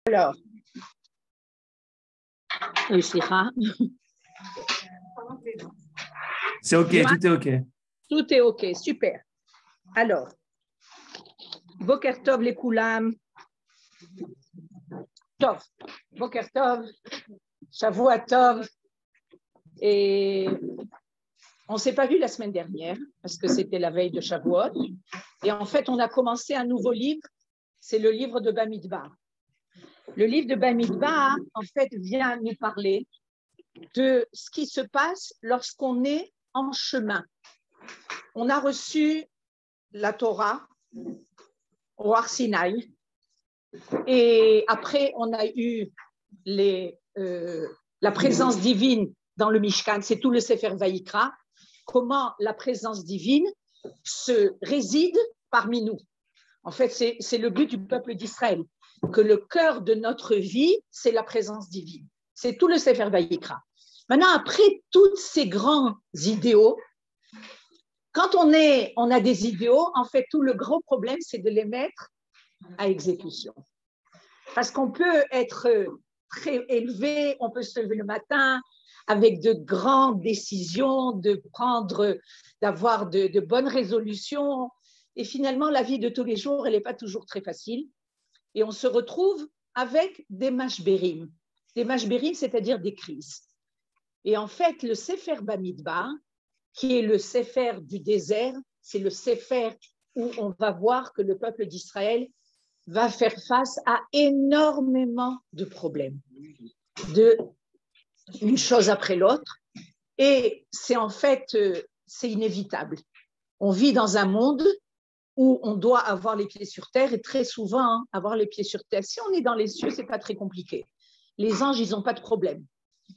Alors, Slicha. C'est OK, tout est OK. Tout est OK, super. Alors, Boker Tov les Koulam. Tov. Boker Tov. Shavua Tov. Et on ne s'est pas vu la semaine dernière parce que c'était la veille de Shavuot. Et en fait, on a commencé un nouveau livre. C'est le livre de Bamidbar. Le livre de Bamidbar, en fait, vient nous parler de ce qui se passe lorsqu'on est en chemin. On a reçu la Torah au Har Sinaï et après, on a eu la présence divine dans le Mishkan, c'est tout le Sefer Vayikra, comment la présence divine se réside parmi nous. En fait, c'est le but du peuple d'Israël, que le cœur de notre vie, c'est la présence divine. C'est tout le Sefer Vayikra. Maintenant, après tous ces grands idéaux, quand on a des idéaux, en fait, tout le gros problème, c'est de les mettre à exécution. Parce qu'on peut être très élevé, on peut se lever le matin avec de grandes décisions, d'avoir de bonnes résolutions. Et finalement, la vie de tous les jours, elle n'est pas toujours très facile. Et on se retrouve avec des mashberim. Des mashberim, c'est-à-dire des crises. Et en fait, le Sefer Bamidbar, qui est le Sefer du désert, c'est le Sefer où on va voir que le peuple d'Israël va faire face à énormément de problèmes, une chose après l'autre. Et c'est en fait, c'est inévitable. On vit dans un monde où on doit avoir les pieds sur terre et très souvent, avoir les pieds sur terre. Si on est dans les cieux, ce n'est pas très compliqué. Les anges, ils n'ont pas de problème.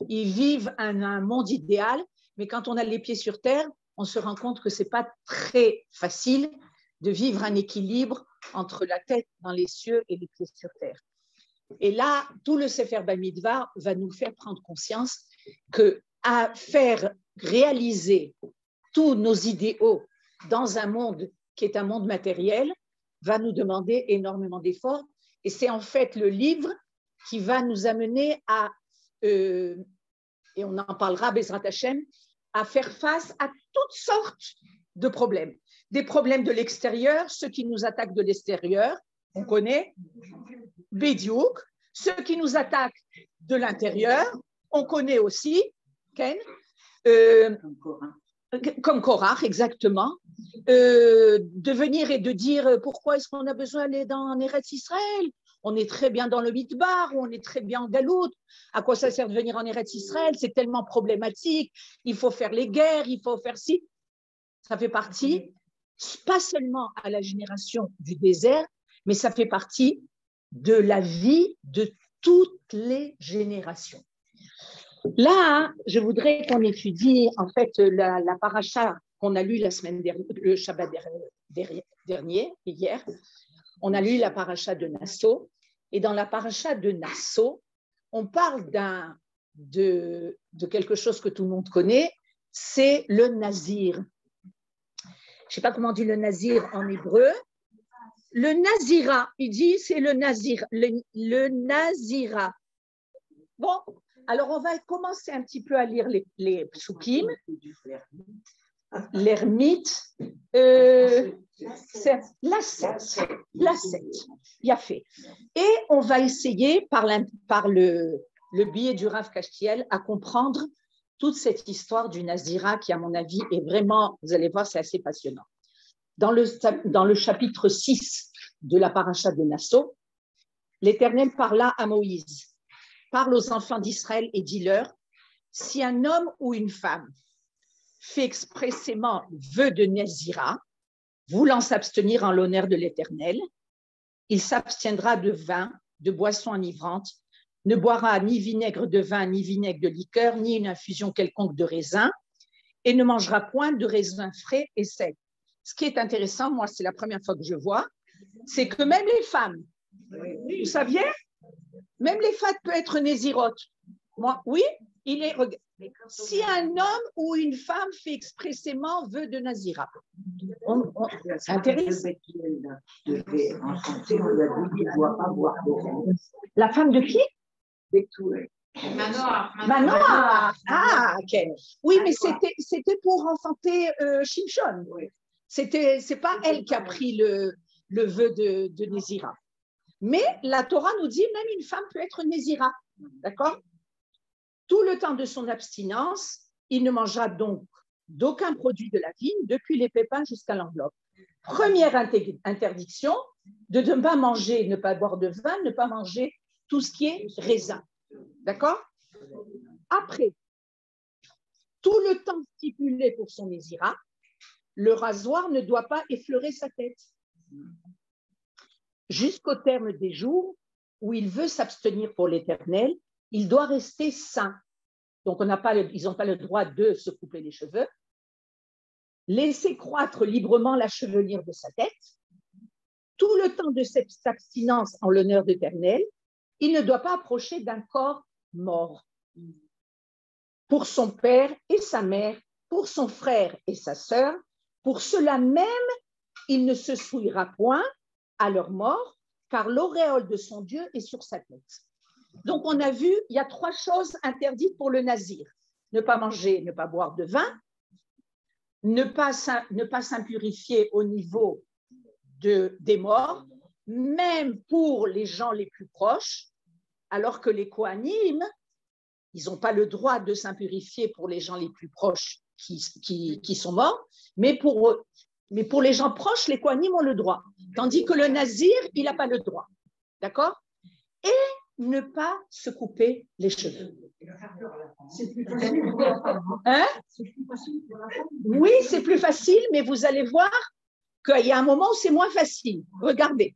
Ils vivent un monde idéal, mais quand on a les pieds sur terre, on se rend compte que ce n'est pas très facile de vivre un équilibre entre la tête dans les cieux et les pieds sur terre. Et là, tout le Sefer Bamidbar va nous faire prendre conscience qu'à faire réaliser tous nos idéaux dans un monde qui est un monde matériel va nous demander énormément d'efforts. Et c'est en fait le livre qui va nous amener à, et on en parlera, Bezrat Hashem, à faire face à toutes sortes de problèmes. Des problèmes de l'extérieur, ceux qui nous attaquent de l'extérieur, on connaît, Bédiouk, ceux qui nous attaquent de l'intérieur, on connaît aussi, Ken, comme Korach, exactement, de venir et de dire pourquoi est-ce qu'on a besoin d'aller en Eretz Israël? On est très bien dans le Midbar, on est très bien en Galout. À quoi ça sert de venir en Eretz Israël? C'est tellement problématique. Il faut faire les guerres, il faut faire ci. Ça fait partie, pas seulement à la génération du désert, mais ça fait partie de la vie de toutes les générations. Là, je voudrais qu'on étudie en fait la paracha qu'on a lue la semaine dernière, le Shabbat dernier, hier. On a lu la paracha de Nasso. Et dans la paracha de Nasso, on parle de quelque chose que tout le monde connaît, c'est le nazir. Je ne sais pas comment on dit le nazir en hébreu. Le nazira, il dit c'est le nazir, le nazira. Bon, alors on va commencer un petit peu à lire les psukim. L'ermite, c'est la 7, il y a fait. Et on va essayer par le biais du Rav Kashtiel à comprendre toute cette histoire du Nazira qui, à mon avis, est vraiment, vous allez voir, c'est assez passionnant. Dans le chapitre 6 de la paracha de Nasso, l'Éternel parla à Moïse, parle aux enfants d'Israël et dis-leur, si un homme ou une femme fait expressément vœu de Nazira, voulant s'abstenir en l'honneur de l'Éternel, il s'abstiendra de vin, de boissons enivrantes, ne boira ni vinaigre de vin, ni vinaigre de liqueur, ni une infusion quelconque de raisin, et ne mangera point de raisin frais et sec. Ce qui est intéressant, moi, c'est la première fois que je vois, c'est que même les femmes, vous saviez, même les femmes peuvent être nésirotes. Moi, oui, si un homme ou une femme fait expressément vœu de Nazira. C'est intéressant. La femme de qui? Manoah. Ah, ok. Oui, mais c'était pour enfanter Shimshon. C'est pas elle qui a pris le vœu de Nézira. Mais la Torah nous dit même une femme peut être Nézira. D'accord? Tout le temps de son abstinence, il ne mangera donc d'aucun produit de la vigne, depuis les pépins jusqu'à l'enveloppe. Première interdiction, de ne pas manger, ne pas boire de vin, ne pas manger tout ce qui est raisin. D'accord? Après, tout le temps stipulé pour son Nézira, le rasoir ne doit pas effleurer sa tête. Jusqu'au terme des jours où il veut s'abstenir pour l'Éternel, il doit rester sain. Donc, ils n'ont pas le droit de se couper les cheveux. Laisser croître librement la chevelure de sa tête. Tout le temps de cette abstinence en l'honneur d'Éternel, il ne doit pas approcher d'un corps mort. Pour son père et sa mère, pour son frère et sa sœur, pour cela même, il ne se souillera point à leur mort, car l'auréole de son Dieu est sur sa tête. Donc, on a vu, il y a 3 choses interdites pour le nazir. Ne pas manger, ne pas boire de vin, ne pas s'impurifier au niveau des morts, même pour les gens les plus proches, alors que les Kohanim, ils n'ont pas le droit de s'impurifier pour les gens les plus proches qui sont morts, mais pour les gens proches, les Kohanim ont le droit. Tandis que le nazir, il n'a pas le droit. D'accord? Et ne pas se couper les cheveux. Hein? Oui, c'est plus facile, mais vous allez voir qu'il y a un moment où c'est moins facile. Regardez.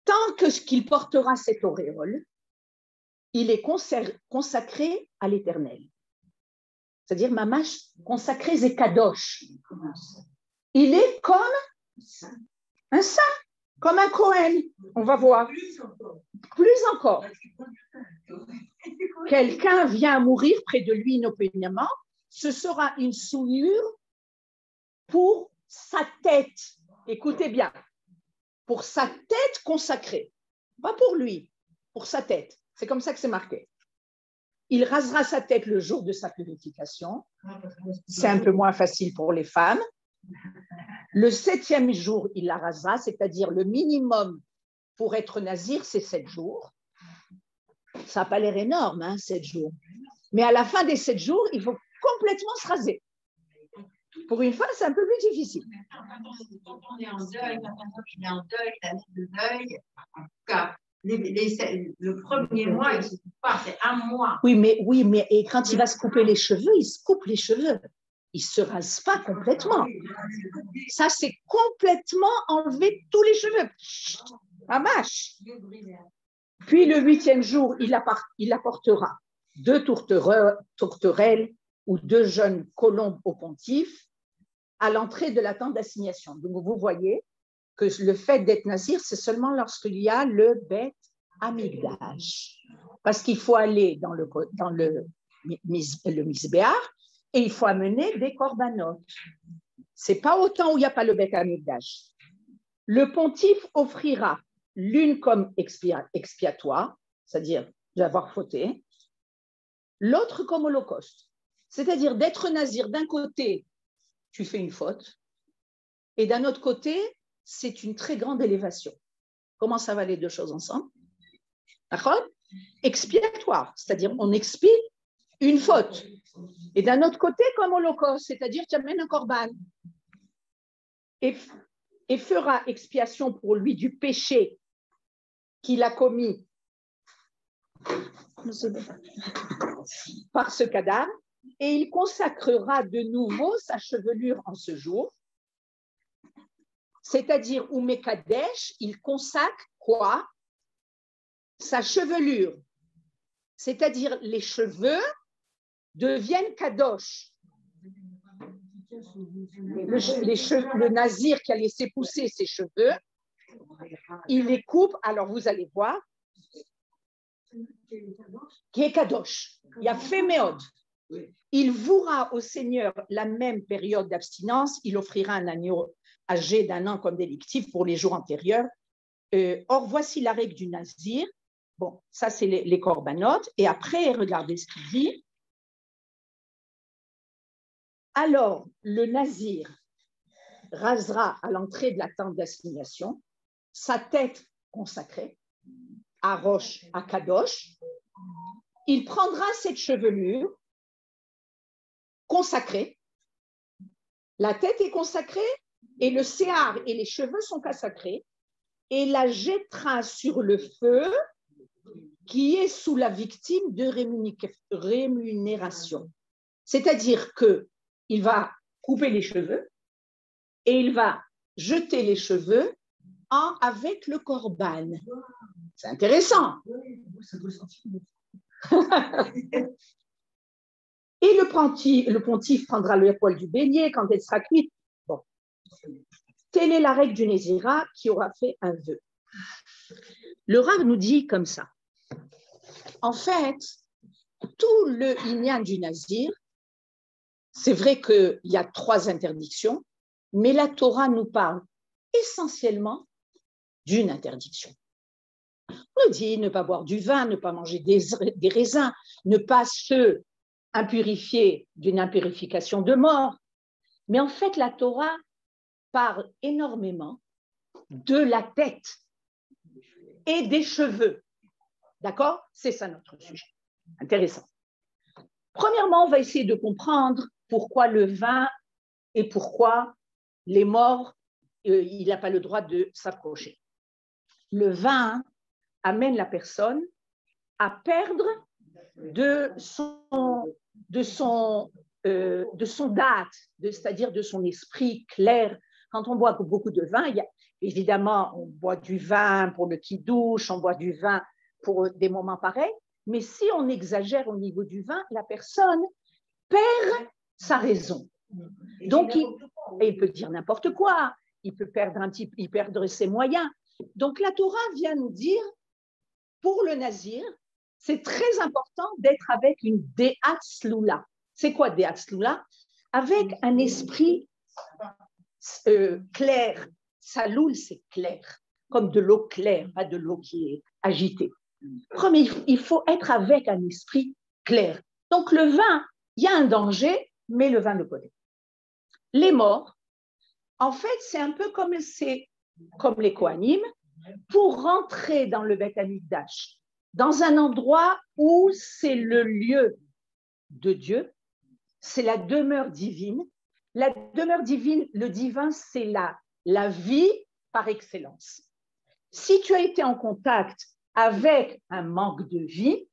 Tant qu'il portera cette auréole, il est consacré à l'Éternel. C'est-à-dire, mamash, consacré Zekadosh. Il est comme un saint, comme un Kohen. On va voir. Plus encore. Quelqu'un vient à mourir près de lui inopinément, ce sera une souillure pour sa tête. Écoutez bien. Pour sa tête consacrée. Pas pour lui, pour sa tête. C'est comme ça que c'est marqué. Il rasera sa tête le jour de sa purification. C'est un peu moins facile pour les femmes. Le 7e jour, il la rasera, c'est-à-dire le minimum pour être nazir, c'est 7 jours. Ça n'a pas l'air énorme, hein, 7 jours. Mais à la fin des 7 jours, il faut complètement se raser. Pour une femme, c'est un peu plus difficile. Quand on est en deuil, quand on est en deuil, l'année de deuil, en tout cas, le premier mois, il ne se coupe pas, c'est un mois. Oui, mais et quand il va se couper les cheveux, il se coupe les cheveux. Il ne se rase pas complètement. Ça, c'est complètement enlever tous les cheveux. À mâche. Puis le 8e jour, il apportera 2 tourterelles ou 2 jeunes colombes au pontife à l'entrée de la tente d'assignation. Donc, vous voyez que le fait d'être nazir, c'est seulement lorsqu'il y a le Beth Amikdash. Parce qu'il faut aller dans le Misbéach et il faut amener des korbanot. Ce n'est pas autant où il n'y a pas le Beth Amikdash. Le pontife offrira l'une comme expiatoire, c'est-à-dire d'avoir fauté, l'autre comme holocauste. C'est-à-dire d'être nazir, d'un côté, tu fais une faute, et d'un autre côté, c'est une très grande élévation. Comment ça va les 2 choses ensemble? D'accord? Expiatoire, c'est-à-dire on expie une faute. Et d'un autre côté, comme holocauste, c'est-à-dire tu amènes un korban. Et fera expiation pour lui du péché qu'il a commis par ce cadavre, et il consacrera de nouveau sa chevelure en ce jour, c'est-à-dire ou Mekadesh, il consacre quoi? Sa chevelure, c'est-à-dire les cheveux deviennent kadosh. Le nazir qui a laissé pousser ses cheveux, il les coupe, alors vous allez voir, qui est kadosh. Il y a féméod. Il vouera au Seigneur la même période d'abstinence. Il offrira un agneau âgé d'1 an comme délictif pour les jours antérieurs. Or, voici la règle du Nazir. Bon, ça, c'est les corbanotes. Et après, regardez ce qu'il dit. Alors, le Nazir rasera à l'entrée de la tente d'assignation sa tête consacrée à Rosh, à Kadosh. Il prendra cette chevelure consacrée. La tête est consacrée et le séhar et les cheveux sont consacrés et la jettera sur le feu qui est sous la victime de rémunération. C'est-à-dire qu'il va couper les cheveux et il va jeter les cheveux avec le korban. C'est intéressant. Et le pontife prendra le poil du bélier quand elle sera cuite. Bon. Telle est la règle du Nézira qui aura fait un vœu. Le Rav nous dit comme ça. En fait, tout le inyan du Nazir, c'est vrai qu'il y a 3 interdictions, mais la Torah nous parle essentiellement d'une interdiction. On nous dit ne pas boire du vin, ne pas manger des raisins, ne pas se impurifier d'une impurification de mort. Mais en fait, la Torah parle énormément de la tête et des cheveux. D'accord? C'est ça notre sujet. Intéressant. Premièrement, on va essayer de comprendre pourquoi le vin et pourquoi les morts, il n'a pas le droit de s'approcher. Le vin amène la personne à perdre de son date, c'est-à-dire de son esprit clair. Quand on boit beaucoup de vin, évidemment, on boit du vin pour le kidouche, on boit du vin pour des moments pareils, mais si on exagère au niveau du vin, la personne perd sa raison. Donc, il peut dire n'importe quoi, il peut perdre ses moyens. Donc, la Torah vient nous dire, pour le Nazir, c'est très important d'être avec une Deat Sloula. C'est quoi Deat Sloula? Avec un esprit clair. Saloul, c'est clair, comme de l'eau claire, pas de l'eau qui est agitée. Premier, il faut être avec un esprit clair. Donc, le vin, il y a un danger, mais le vin de côté. Les morts, en fait, c'est un peu comme les Kohanim, pour rentrer dans le Beth Amikdash, dans un endroit où c'est le lieu de Dieu, c'est la demeure divine. La demeure divine, le divin, c'est la vie par excellence. Si tu as été en contact avec un manque de vie,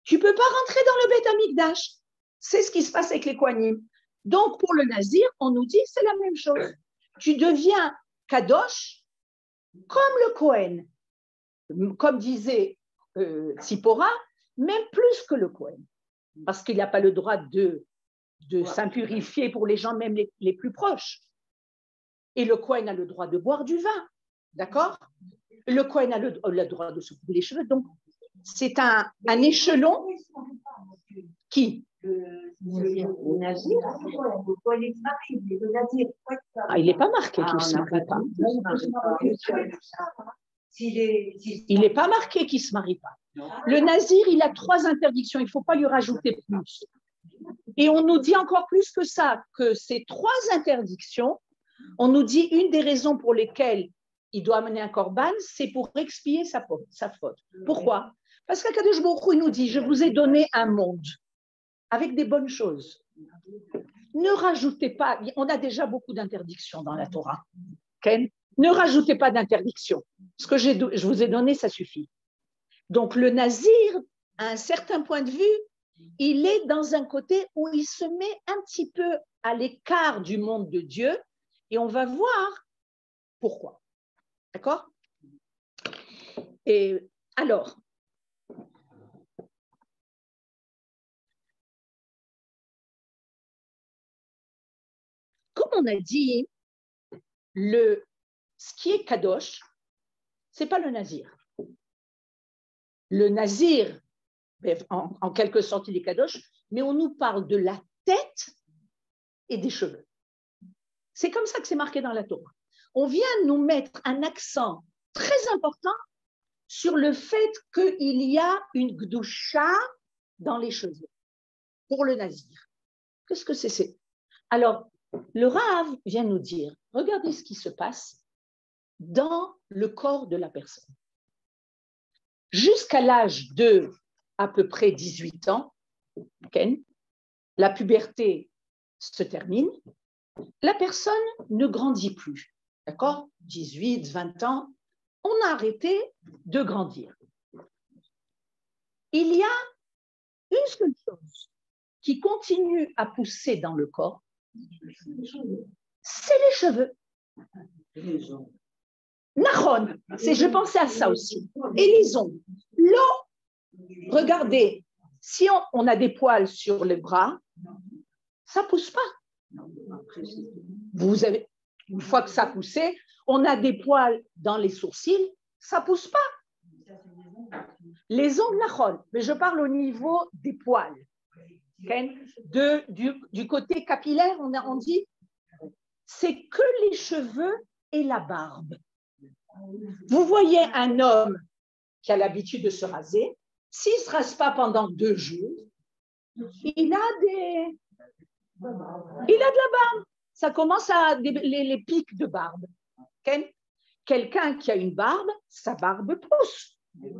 tu ne peux pas rentrer dans le Beth Amikdash. C'est ce qui se passe avec les Kohanim. Donc, pour le Nazir, on nous dit c'est la même chose. Tu deviens Kadosh comme le Kohen. Comme disait Tzipora, même plus que le Kohen. Parce qu'il n'a pas le droit de s'impurifier pour les gens même les plus proches. Et le Kohen a le droit de boire du vin. D'accord? Le Kohen a le droit de se couper les cheveux. Donc, c'est un échelon qui... Le Nazir, il n'est pas marqué qu'il ne se marie pas. Il n'est pas marqué qu'il ne se marie pas. Le Nazir, il a 3 interdictions. Il ne faut pas lui rajouter plus. Et on nous dit encore plus que ça, que ces 3 interdictions, on nous dit une des raisons pour lesquelles il doit amener un korban, c'est pour expier sa faute. Pourquoi? Parce qu'Akadosh Baruch Hu, il nous dit, je vous ai donné un monde avec des bonnes choses. Ne rajoutez pas, on a déjà beaucoup d'interdictions dans la Torah. Okay? Ne rajoutez pas d'interdictions. Ce que je vous ai donné, ça suffit. Donc le Nazir, à un certain point de vue, il est dans un côté où il se met un petit peu à l'écart du monde de Dieu et on va voir pourquoi. D'accord? Et alors, comme on a dit, ce qui est Kadosh, ce n'est pas le Nazir. Le Nazir, en quelque sorte il est kadosh, mais on nous parle de la tête et des cheveux. C'est comme ça que c'est marqué dans la Torah. On vient nous mettre un accent très important sur le fait qu'il y a une gdusha dans les cheveux pour le nazir. Qu'est-ce que c'est? Alors, le Rav vient nous dire, regardez ce qui se passe dans le corps de la personne. Jusqu'à l'âge de à peu près 18 ans, okay, la puberté se termine, la personne ne grandit plus. D'accord? 18, 20 ans, on a arrêté de grandir. Il y a une seule chose qui continue à pousser dans le corps, c'est les cheveux. Nahon, je pensais à ça aussi. Et les ongles. L'eau, regardez, si on a des poils sur les bras, ça ne pousse pas. Vous avez, une fois que ça a poussé, on a des poils dans les sourcils, ça ne pousse pas. Les ongles, nahon, mais je parle au niveau des poils. Okay? Du côté capillaire, on dit, c'est que les cheveux et la barbe. Vous voyez un homme qui a l'habitude de se raser, s'il ne se rase pas pendant 2 jours, il a de la barbe. Ça commence à les pics de barbe. Okay? Quelqu'un qui a une barbe, sa barbe pousse.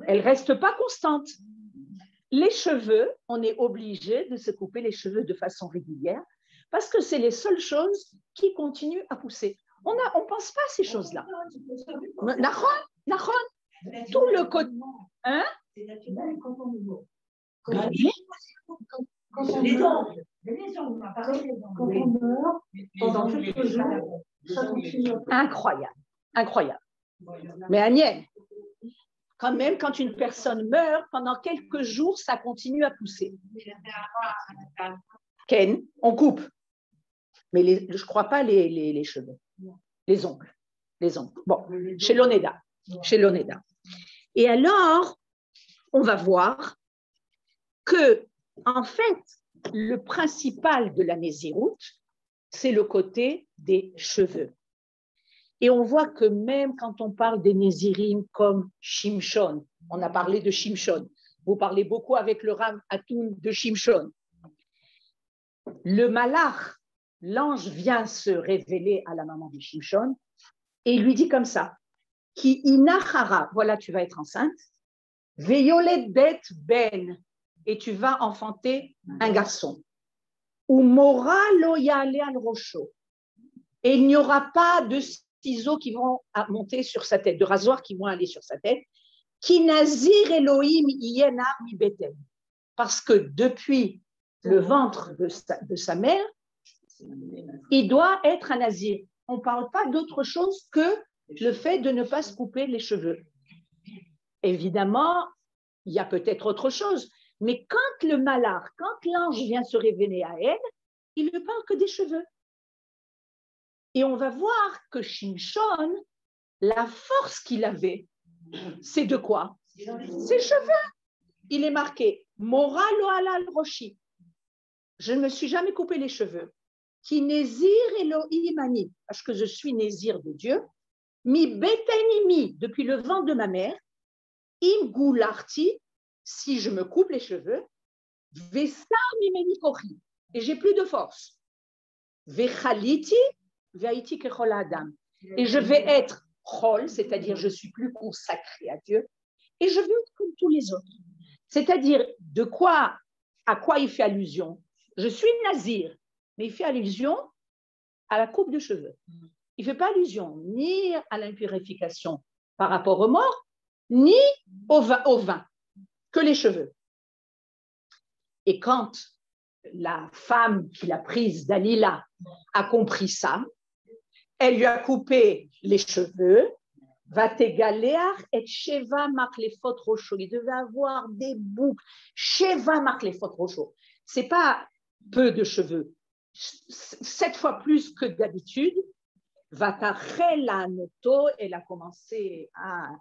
Elle ne reste pas constante. Les cheveux, on est obligé de se couper les cheveux de façon régulière parce que c'est les seules choses qui continuent à pousser. On ne pense pas à ces choses-là. Nahon, tout le côté. Hein? C'est naturel quand on est beau. Les ongles. Quand on meurt, pendant quelques jours, ça continue. Incroyable, incroyable. Mais Agnès, quand même, quand une personne meurt, pendant quelques jours, ça continue à pousser. Ken, on coupe. Mais je ne crois pas les cheveux. Les ongles. Les ongles. Bon, chez l'Oneda. Et alors, on va voir que, en fait, le principal de la Néziroute, c'est le côté des cheveux. Et on voit que même quand on parle des Nézirim comme Shimshon, on a parlé de Shimshon, vous parlez beaucoup avec le Rav Atoun de Shimshon. Le Malach, l'ange vient se révéler à la maman de Shimshon et il lui dit comme ça, Ki inachara, voilà, tu vas être enceinte, Veyolet bet ben, et tu vas enfanter un garçon. Ou mora lo yale al rosho, et il n'y aura pas de ciseaux qui vont monter sur sa tête, de rasoirs qui vont aller sur sa tête. Ki nazir Elohim yenar mi beten, parce que depuis le ventre de sa mère, il doit être un nazir. On ne parle pas d'autre chose que le fait de ne pas se couper les cheveux. Évidemment, il y a peut-être autre chose, mais quand le malach, quand l'ange vient se révéler à elle, il ne parle que des cheveux. Et on va voir que Shimshon, la force qu'il avait, c'est de quoi? Ses cheveux. Il est marqué Mora lo alal roshi. Je ne me suis jamais coupé les cheveux. Ki nezir Elohim ani, parce que je suis nézir de Dieu. Mi betenimi, depuis le ventre de ma mère. Im goularti, si je me coupe les cheveux. Vesar mimeni kochi, et j'ai plus de force. Vechaliti, ve'aiti kechol adam, et je vais être chol, c'est-à-dire je suis plus consacré à Dieu, et je vais être comme tous les autres. C'est-à-dire à quoi il fait allusion? Je suis nazir, mais il fait allusion à la coupe de cheveux. Il ne fait pas allusion ni à l'impurification par rapport aux morts, ni au vin, que les cheveux. Et quand la femme qui l'a prise, Dalila, a compris ça, elle lui a coupé les cheveux, Vategaléar et Sheva Maklefot Rocho. Il devait avoir des boucles. Sheva Maklefot Rocho. Ce n'est pas peu de cheveux. 7 fois plus que d'habitude. Vatachela Noto, elle a commencé à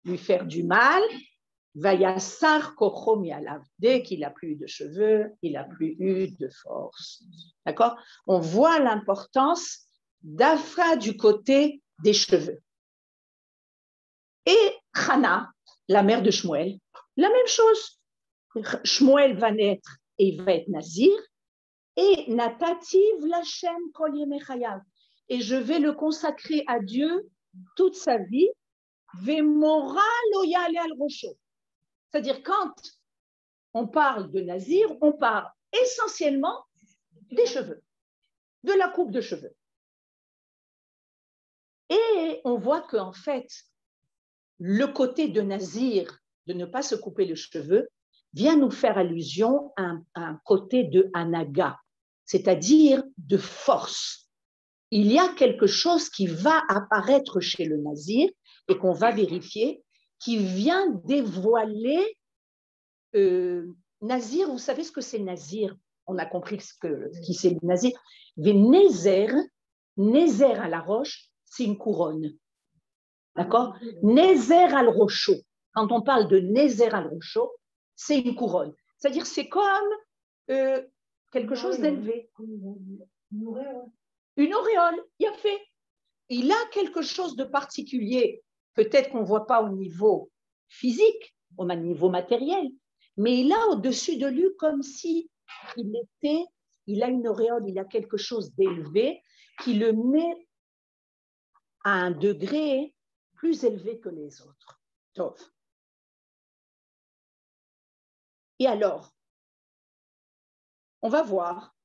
lui faire du mal. Vayassar kocho mi'alav. Dès qu'il n'a plus de cheveux, il n'a plus eu de force. D'accord? On voit l'importance d'Afra du côté des cheveux. Et Chana, la mère de Shmuel, la même chose. Shmuel va naître et il va être nazir. Et Natativ Lachem Kol Yemei Chayav. Et je vais le consacrer à Dieu toute sa vie. Vemora lo ya'ale al rosho. C'est-à-dire, quand on parle de nazir, on parle essentiellement des cheveux, de la coupe de cheveux. Et on voit qu'en fait, le côté de nazir, de ne pas se couper les cheveux, vient nous faire allusion à un côté de anaga, c'est-à-dire de force. Il y a quelque chose qui va apparaître chez le nazir et qu'on va vérifier, qui vient dévoiler nazir. Vous savez ce que c'est nazir? On a compris qui c'est le nazir. Mais nézer à la roche, c'est une couronne. D'accord? Nézer al rocho. Quand on parle de nézer al rocho, c'est une couronne. C'est-à-dire, c'est comme quelque chose d'élevé. Une auréole, il a fait. Il a quelque chose de particulier, peut-être qu'on ne voit pas au niveau physique, au niveau matériel, mais il a au-dessus de lui comme si il a une auréole, il a quelque chose d'élevé qui le met à un degré plus élevé que les autres. Donc, et alors, on va voir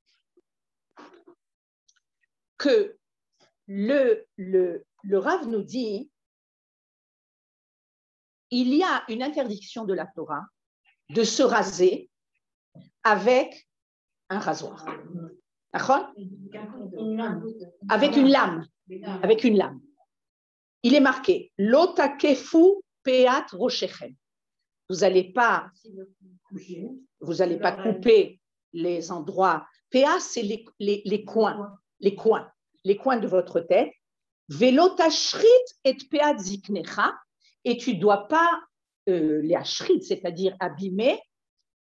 que le Rav nous dit il y a une interdiction de la Torah de se raser avec un rasoir. D'accord? Avec une lame. Avec une lame. Il est marqué Lotakefu peat roshechem. Vous n'allez pas couper les endroits. Péa, c'est les coins. Les coins de votre tête. Velo tashrit et peat ziknecha. Et tu ne dois pas les ashrit, c'est-à-dire abîmer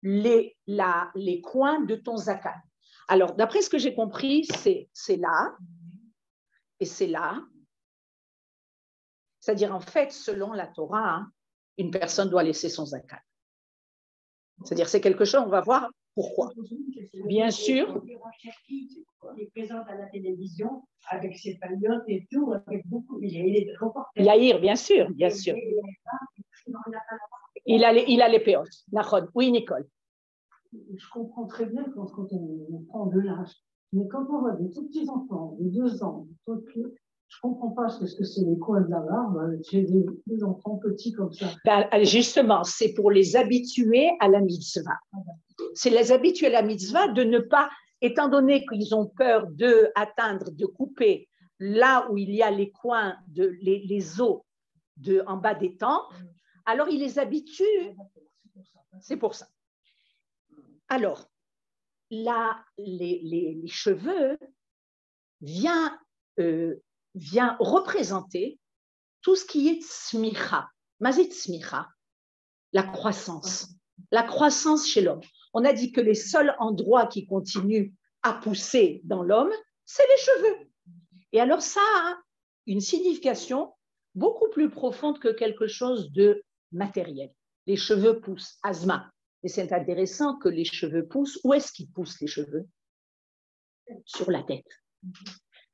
les coins de ton zakat. Alors, d'après ce que j'ai compris, c'est là et c'est là. C'est-à-dire, en fait, selon la Torah, une personne doit laisser son zakat. C'est-à-dire, c'est quelque chose, on va voir pourquoi. Bien sûr. Il est présent à la télévision avec ses paillotes et tout, avec beaucoup. Il est reporter. Yair, bien sûr, bien sûr. Il a les péotes. Oui, Nicole. Je comprends très bien quand on prend de l'âge. Mais quand on voit des tout petits enfants de 2 ans, je ne comprends pas ce que c'est les coins de la barbe. J'ai des enfants petits comme ça. Ben, justement, c'est pour les habituer à la mitzvah. C'est les habituer à la mitzvah de ne pas, étant donné qu'ils ont peur de couper là où il y a les coins, les os en bas des tempes, alors ils les habituent. C'est pour ça. Alors, là, les cheveux vient représenter tout ce qui est tsmicha. Mazit tsmicha, la croissance chez l'homme. On a dit que les seuls endroits qui continuent à pousser dans l'homme, c'est les cheveux. Et alors ça a une signification beaucoup plus profonde que quelque chose de matériel. Les cheveux poussent, asma. Et c'est intéressant que les cheveux poussent. Où est-ce qu'ils poussent les cheveux? Sur la tête.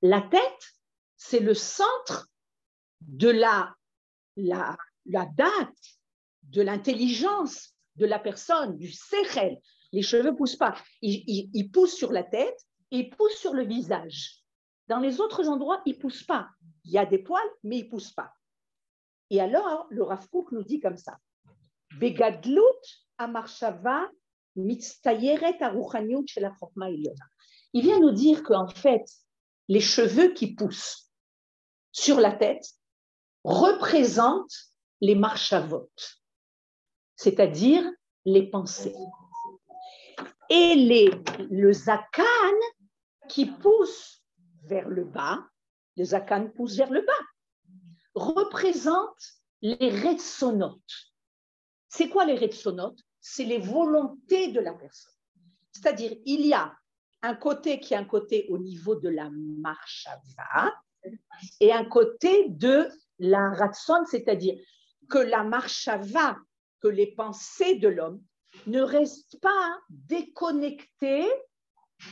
La tête, c'est le centre de la date, de l'intelligence de la personne, du sechel. Les cheveux ne poussent pas. Ils poussent sur la tête et ils poussent sur le visage. Dans les autres endroits, ils ne poussent pas. Il y a des poils, mais ils ne poussent pas. Et alors, le Rav Kook nous dit comme ça. Begadlut amarshava mitztayeret aruchaniut shel hachokma elyona. Il vient nous dire qu'en fait, les cheveux qui poussent sur la tête représentent les marshavot, c'est-à-dire les pensées. Et le zakan qui pousse vers le bas, le zakan pousse vers le bas, représente les retsonotes, C'est quoi les retsonotes? C'est les volontés de la personne. C'est-à-dire, il y a un côté qui est un côté au niveau de la marshava et un côté de la ratson, c'est-à-dire que la marshava, que les pensées de l'homme ne restent pas déconnectées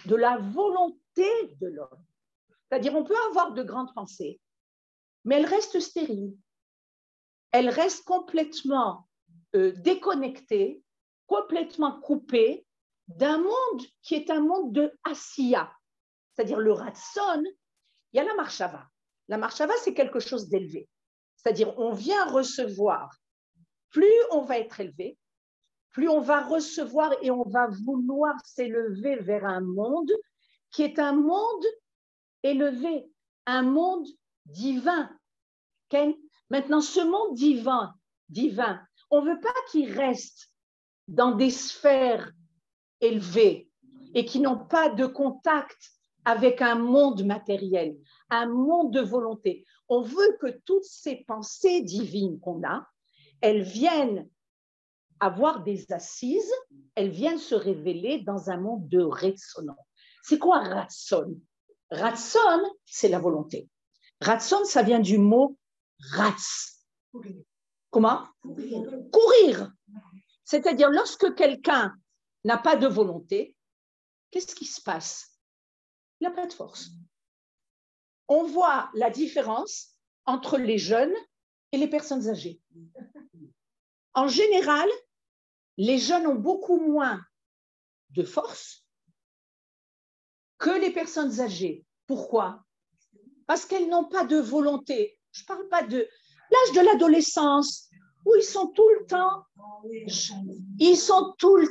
de la volonté de l'homme. C'est-à-dire, on peut avoir de grandes pensées, mais elles restent stériles. Elles restent complètement déconnectées, complètement coupées d'un monde qui est un monde de asiya. C'est-à-dire, le ratson, il y a la marshava. La marshava, c'est quelque chose d'élevé. C'est-à-dire, on vient recevoir. Plus on va être élevé, plus on va recevoir et on va vouloir s'élever vers un monde qui est un monde élevé, un monde divin. Okay? Maintenant, ce monde divin, on ne veut pas qu'il reste dans des sphères élevées et qui n'ont pas de contact avec un monde matériel, un monde de volonté. On veut que toutes ces pensées divines qu'on a, elles viennent avoir des assises, elles viennent se révéler dans un monde de ratson. C'est quoi ratson? Ratson, c'est la volonté. Ratson, ça vient du mot ratz. Comment? Courir. C'est-à-dire, lorsque quelqu'un n'a pas de volonté, qu'est-ce qui se passe? Il n'a pas de force. On voit la différence entre les jeunes et les personnes âgées. En général, les jeunes ont beaucoup moins de force que les personnes âgées. Pourquoi? Parce qu'elles n'ont pas de volonté. Je ne parle pas de l'âge de l'adolescence, où ils sont tout le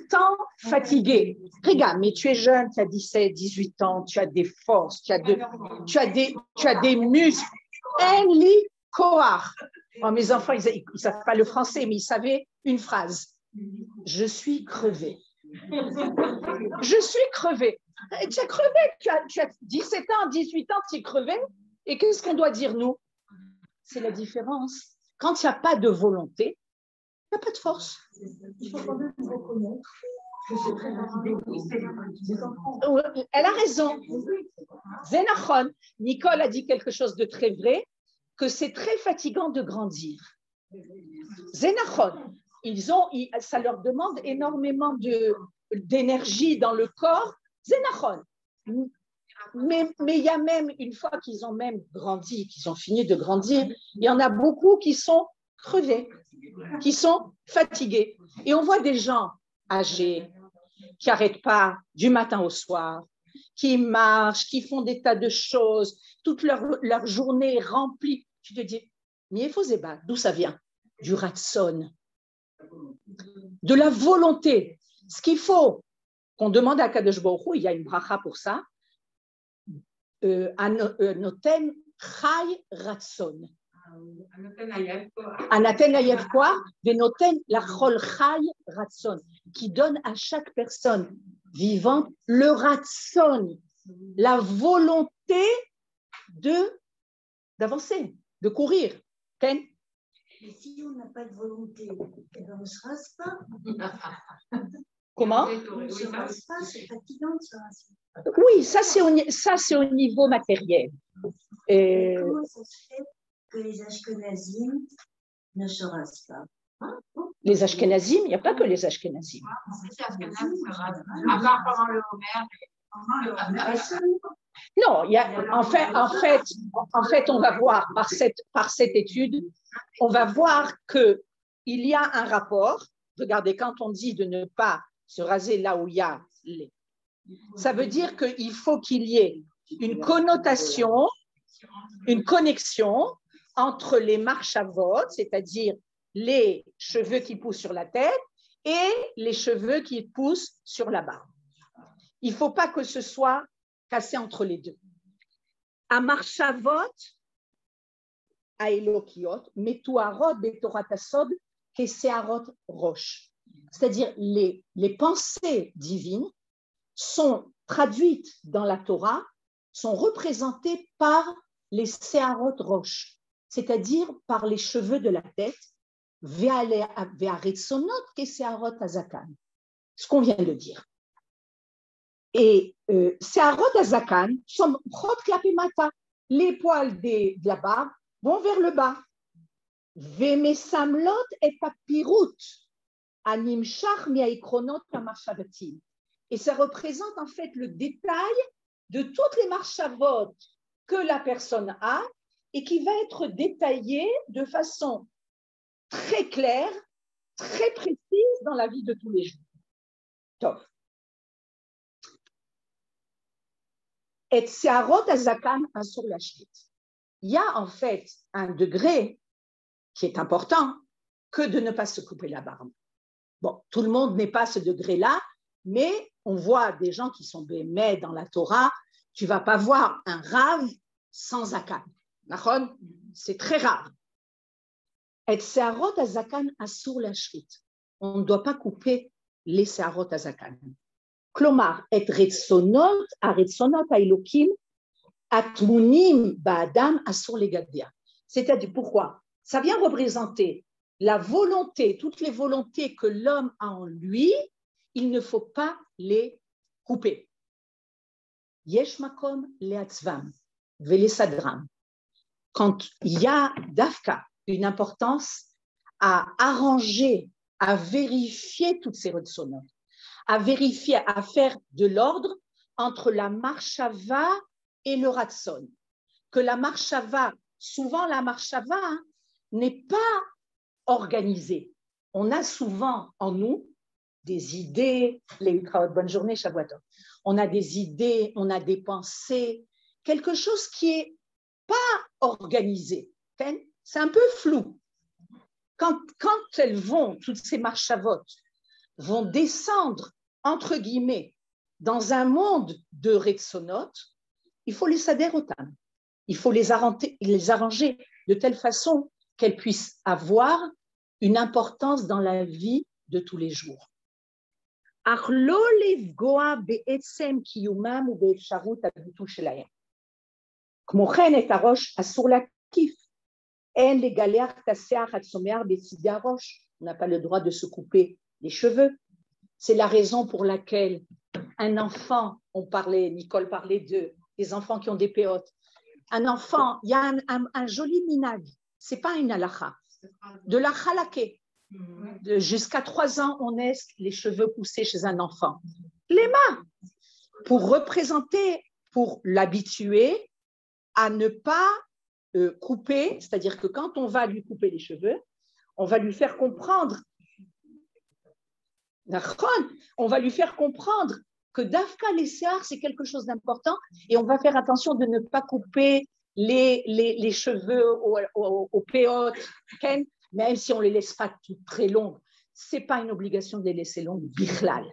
temps fatigués. Regarde, mais tu es jeune, tu as 17, 18 ans, tu as des forces, tu as des muscles. Enli Kohar. Oh, mes enfants, ils ne savent pas le français, mais ils savaient une phrase. Je suis crevé. Je suis crevé. Tu as crevé, tu as 17 ans, 18 ans, tu es crevé. Et qu'est-ce qu'on doit dire, nous? C'est la différence. Quand il n'y a pas de volonté, il n'y a pas de force. Il faut quand même reconnaître que c'est très fatigué. Elle a raison. Zénachon, Nicole a dit quelque chose de très vrai, que c'est très fatigant de grandir. Zénachon, ça leur demande énormément d'énergie dans le corps. Zénachon. Mais il y a même, une fois qu'ils ont même grandi, qu'ils ont fini de grandir, il y en a beaucoup qui sont crevés, qui sont fatigués. Et on voit des gens âgés qui n'arrêtent pas du matin au soir, qui marchent, qui font des tas de choses, toute leur journée est remplie. Tu te dis, mais il faut zéba, d'où ça vient? Du ratson, de la volonté. Ce qu'il faut qu'on demande à Kadosh Baruch Hu, il y a une bracha pour ça, Anoten Chai Ratson. Anoten Ayev quoi? Venoten Lachol Chai Ratson, qui donne à chaque personne vivante le Ratson, la volonté d'avancer, de courir. Mais si on n'a pas de volonté, on ne se rase pas. Comment? On ne se rase pas, c'est fatigant de se raser. Oui, ça c'est au niveau matériel. Comment ça se fait que les Ashkenazim ne se rasent pas? Les Ashkenazim, il n'y a pas que les Ashkenazim. À part pendant le Homer. Non, en fait, on va voir par cette étude, on va voir qu'il y a un rapport. Regardez, quand on dit de ne pas se raser là où il y a ça veut dire qu'il faut qu'il y ait une connotation, une connexion entre les marchavot, c'est-à-dire les cheveux qui poussent sur la tête et les cheveux qui poussent sur la barbe. Il ne faut pas que ce soit cassé entre les deux. À marchavot, à elokiot, metuarot betorat asod, kesearot roche. C'est-à-dire les pensées divines sont traduites dans la Torah, sont représentées par les seharot roche, c'est-à-dire par les cheveux de la tête ve'aretzonot kesearot hazakan. Ce qu'on vient de dire. Et searot hazakan sont chot klapi mata. Les poils de la barbe vont vers le bas. Ve'mesamlot et papirut animshach mi'aikronot kamachavatim. Et ça représente en fait le détail de toutes les marchavot que la personne a et qui va être détaillé de façon très claire, très précise dans la vie de tous les jours. Top. Et searot hazakan asur lashrit. Il y a en fait un degré qui est important que de ne pas se couper la barbe. Bon, tout le monde n'est pas à ce degré-là, mais on voit des gens qui sont bémets dans la Torah. Tu ne vas pas voir un rave sans zakan. C'est très rare. Et searot hazakan asur lashrit. On ne doit pas couper les searot hazakan. Klomar, et retzonot haelokim atmunim ba'adam asur legadia. C'est-à-dire pourquoi? Ça vient représenter la volonté, toutes les volontés que l'homme a en lui, il ne faut pas les couper. Yesh makom leatzvam velesadram. Quand il y a d'afka, une importance à arranger, à vérifier toutes ces retzonot, à vérifier, à faire de l'ordre entre la marshava et le ratson. Que la marshava, souvent la marshava n'est pas organisée. On a souvent en nous des idées, bonne journée, Shavuot. On a des idées, on a des pensées, quelque chose qui n'est pas organisé. C'est un peu flou. Quand elles vont, toutes ces marchavot, vont descendre, entre guillemets, dans un monde de retzonot, il faut les sader otam. Il faut les arranger de telle façon qu'elles puissent avoir une importance dans la vie de tous les jours. On n'a pas le droit de se couper les cheveux. C'est la raison pour laquelle un enfant, Nicole parlait des enfants qui ont des péotes. Un enfant, il y a un joli minag, ce n'est pas une halakha, de la halaké. Jusqu'à 3 ans, on laisse les cheveux pousser chez un enfant. Les mains, pour représenter, pour l'habituer à ne pas couper, c'est-à-dire que quand on va lui couper les cheveux, on va lui faire comprendre, que d'Afka les sears, c'est quelque chose d'important et on va faire attention de ne pas couper les cheveux au péot, même si on ne les laisse pas très longues. Ce n'est pas une obligation de les laisser longues, bichlal.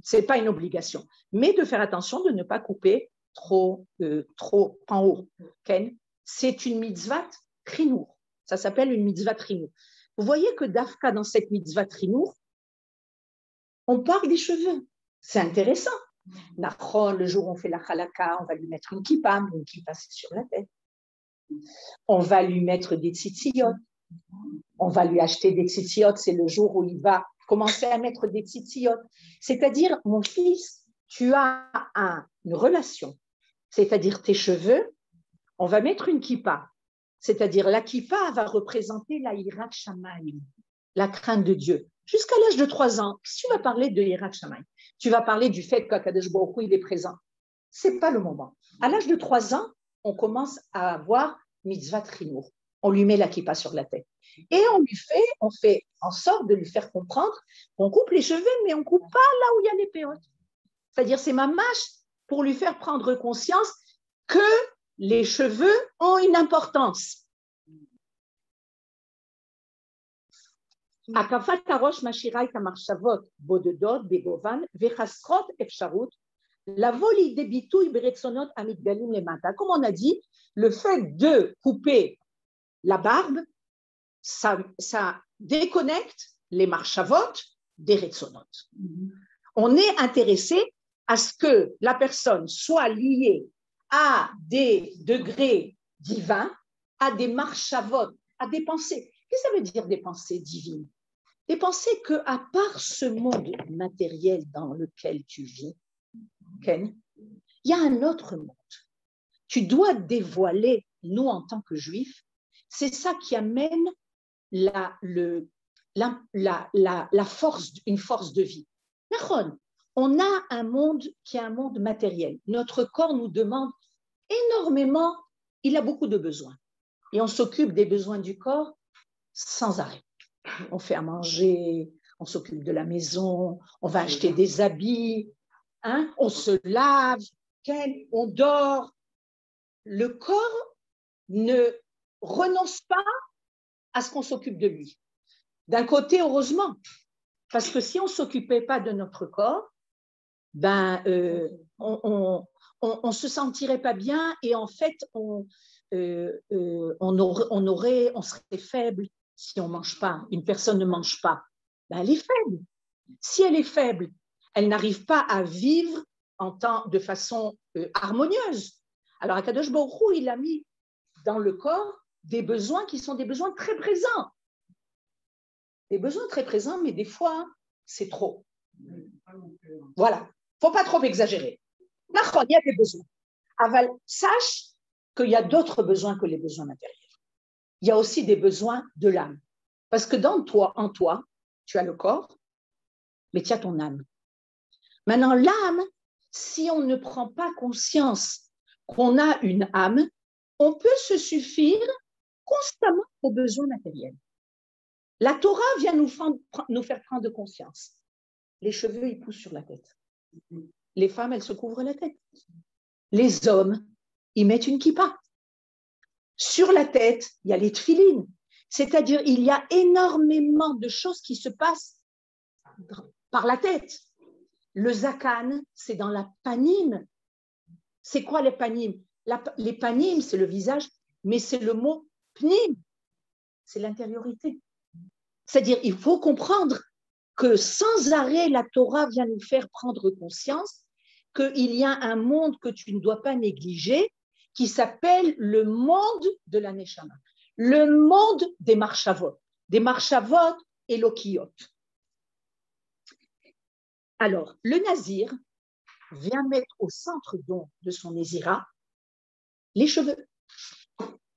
Ce n'est pas une obligation. Mais de faire attention de ne pas couper trop en haut. C'est une mitzvah trinour. Ça s'appelle une mitzvah trinour. Vous voyez que d'Afka, dans cette mitzvah trinour, on parle des cheveux. C'est intéressant. Nachon, le jour où on fait la halakha, on va lui mettre une kippa c'est sur la tête. On va lui mettre des tzitziyot. On va lui acheter des tzitziyot. C'est le jour où il va commencer à mettre des tzitziyot. C'est-à-dire, mon fils, tu as une relation. C'est-à-dire tes cheveux, on va mettre une kippa. C'est-à-dire la kippa va représenter la hirat shamayim, la crainte de Dieu. Jusqu'à l'âge de 3 ans, si tu vas parler de hirat shamayim, tu vas parler du fait qu'Akadosh Baruch Hu, il est présent. Ce n'est pas le moment. À l'âge de 3 ans, on commence à avoir mitzvah trinour. On lui met la kippa sur la tête. Et on fait en sorte de lui faire comprendre qu'on coupe les cheveux, mais on ne coupe pas là où il y a les péotes. C'est-à-dire, c'est ma mâche pour lui faire prendre conscience que les cheveux ont une importance. Akafat harosh mashira et hamarchavot bodedot begovan vechasrot efsharut la voli debitouy beretzonot amitgalim lemata. Comme on a dit, le fait de couper la barbe, ça déconnecte les marchavot des retzonot. On est intéressé à ce que la personne soit liée à des degrés divins, à des marchavot, à des pensées. Qu'est-ce que ça veut dire des pensées divines? Des pensées que, à part ce monde matériel dans lequel tu vis, Ken, il y a un autre monde. Tu dois dévoiler, nous en tant que juifs, c'est ça qui amène une force de vie. On a un monde qui est un monde matériel. Notre corps nous demande énormément, il a beaucoup de besoins. Et on s'occupe des besoins du corps sans arrêt. On fait à manger, on s'occupe de la maison, on va acheter des habits, hein, on se lave, on dort. Le corps ne renonce pas à ce qu'on s'occupe de lui. D'un côté, heureusement, parce que si on ne s'occupait pas de notre corps, ben, on se sentirait pas bien et en fait, on serait faible si on ne mange pas. Une personne ne mange pas, ben, elle est faible. Si elle est faible, elle n'arrive pas à vivre de façon harmonieuse. Alors, Akadosh Baruch Hu, il a mis dans le corps des besoins qui sont des besoins très présents. Des besoins très présents, mais des fois, c'est trop. Voilà. Il ne faut pas trop exagérer. Il y a des besoins. Aval, sache qu'il y a d'autres besoins que les besoins matériels. Il y a aussi des besoins de l'âme. Parce que en toi, tu as le corps, mais tu as ton âme. Maintenant, l'âme, si on ne prend pas conscience qu'on a une âme, on peut se suffire constamment aux besoins matériels. La Torah vient nous faire prendre conscience. Les cheveux, ils poussent sur la tête. Les femmes, elles se couvrent la tête. Les hommes, ils mettent une kippa. Sur la tête, il y a les tefilines. C'est-à-dire, il y a énormément de choses qui se passent par la tête. Le zakan, c'est dans la panime. C'est quoi les panimes? Les panimes, c'est le visage, mais c'est le mot pnim. C'est l'intériorité. C'est-à-dire, il faut comprendre que sans arrêt, la Torah vient nous faire prendre conscience qu'il y a un monde que tu ne dois pas négliger qui s'appelle le monde de la Neshama, le monde des Marshavot et Lokiyot. Alors, le Nazir vient mettre au centre donc de son Nézira les cheveux.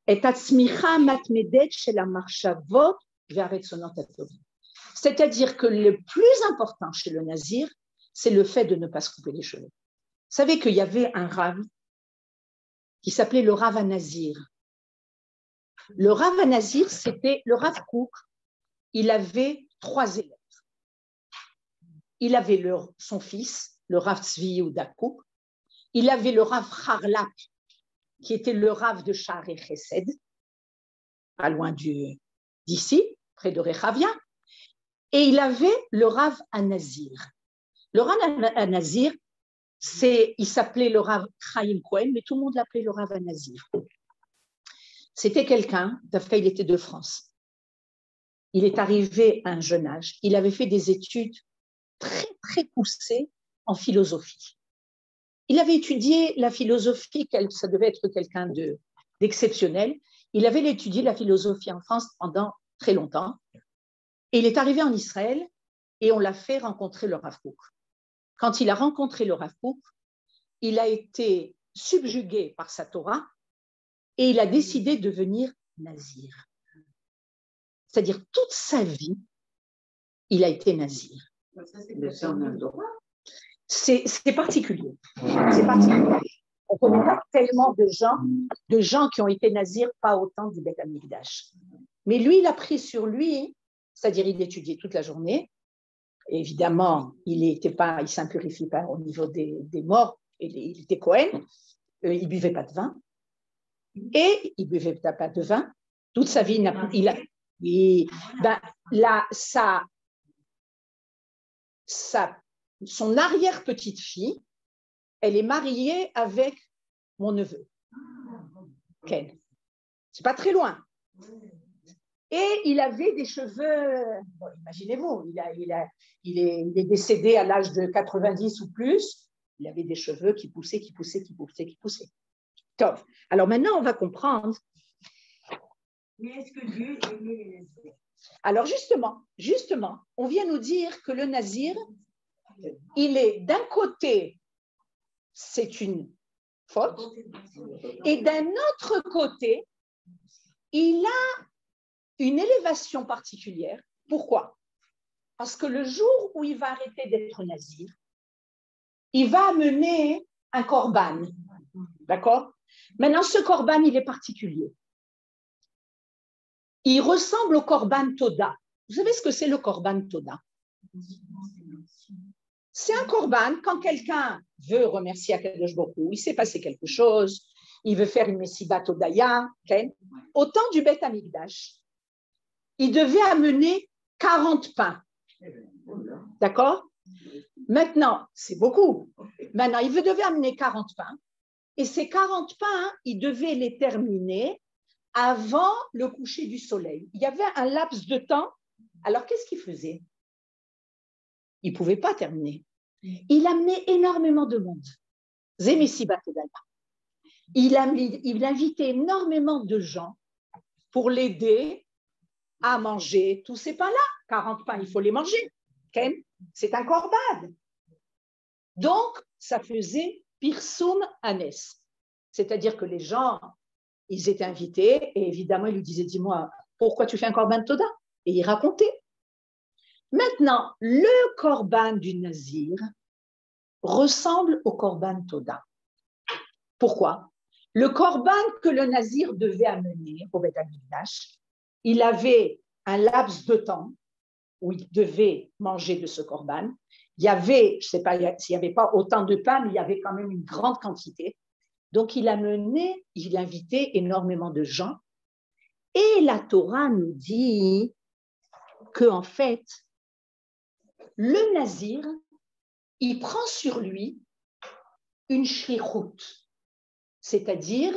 Et atzmicha matmedet chez la Marshavot ve'aretzonot hatovim. C'est-à-dire que le plus important chez le Nazir, c'est le fait de ne pas se couper les cheveux. Vous savez qu'il y avait un Rav qui s'appelait le Rav Nazir. Le Rav Nazir, c'était le Rav Kook. Il avait 3 élèves. Il avait son fils, le Rav Tzvi Yehuda Kook. Il avait le Rav Harlap, qui était le Rav de Sha'arei Chesed, pas loin d'ici, près de Rechavia. Et il avait le Rav Anazir. Le Rav Anazir, il s'appelait le Rav Chaim Cohen, mais tout le monde l'appelait le Rav Anazir. C'était quelqu'un, d'après il était de France. Il est arrivé à un jeune âge. Il avait fait des études très, très poussées en philosophie. Il avait étudié la philosophie, ça devait être quelqu'un d'exceptionnel. Il avait étudié la philosophie en France pendant très longtemps. Et il est arrivé en Israël et on l'a fait rencontrer le Rav Kook. Quand il a rencontré le Rav Kook, il a été subjugué par sa Torah et il a décidé de devenir nazir. C'est-à-dire toute sa vie, il a été nazir. C'est particulier. C'est particulier. On connaît pas tellement de gens qui ont été nazirs, pas autant du Beth Amikdash. Mais lui, il a pris sur lui, c'est-à-dire il étudiait toute la journée. Évidemment, il ne s'impurifie pas au niveau des morts. Il était Cohen. Il ne buvait pas de vin. Et il ne buvait pas de vin. Toute sa vie, son arrière-petite-fille, elle est mariée avec mon neveu, Ken. C'est pas très loin. Et il avait des cheveux, bon, imaginez-vous, il est décédé à l'âge de 90 ou plus, il avait des cheveux qui poussaient. Top. Alors maintenant, on va comprendre Mais est-ce que Dieu aimait les nazirs? Alors justement, on vient nous dire que le nazir, il est d'un côté, c'est une faute, et d'un autre côté, il a une élévation particulière. Pourquoi? Parce que le jour où il va arrêter d'être nazir, il va amener un corban. D'accord? Maintenant, ce corban, il est particulier. Il ressemble au corban Toda. Vous savez ce que c'est le corban Toda? C'est un corban quand quelqu'un veut remercier Akadosh Baruch Hu, il s'est passé quelque chose, il veut faire une messiba Todaya. Okay? Au temps du Beth Amikdash, il devait amener 40 pains. D'accord? Maintenant, c'est beaucoup. Maintenant, il devait amener 40 pains. Et ces 40 pains, il devait les terminer avant le coucher du soleil. Il y avait un laps de temps. Alors, qu'est-ce qu'il faisait? Il ne pouvait pas terminer. Il amenait énormément de monde. Il invitait énormément de gens pour l'aider à manger tous ces pains-là. 40 pains, il faut les manger. C'est un corban. Donc, ça faisait Pirsum Anes. C'est-à-dire que les gens, ils étaient invités et évidemment, ils lui disaient, dis-moi, pourquoi tu fais un corban Toda? Et il racontait. Maintenant, le corban du nazir ressemble au corban Toda. Pourquoi? Le corban que le nazir devait amener au Beth Amikdash, il avait un laps de temps où il devait manger de ce corban. Il y avait, je ne sais pas s'il n'y avait pas autant de pain, mais il y avait quand même une grande quantité. Donc, il invitait énormément de gens. Et la Torah nous dit qu'en fait, le nazir, il prend sur lui une shlichut, c'est-à-dire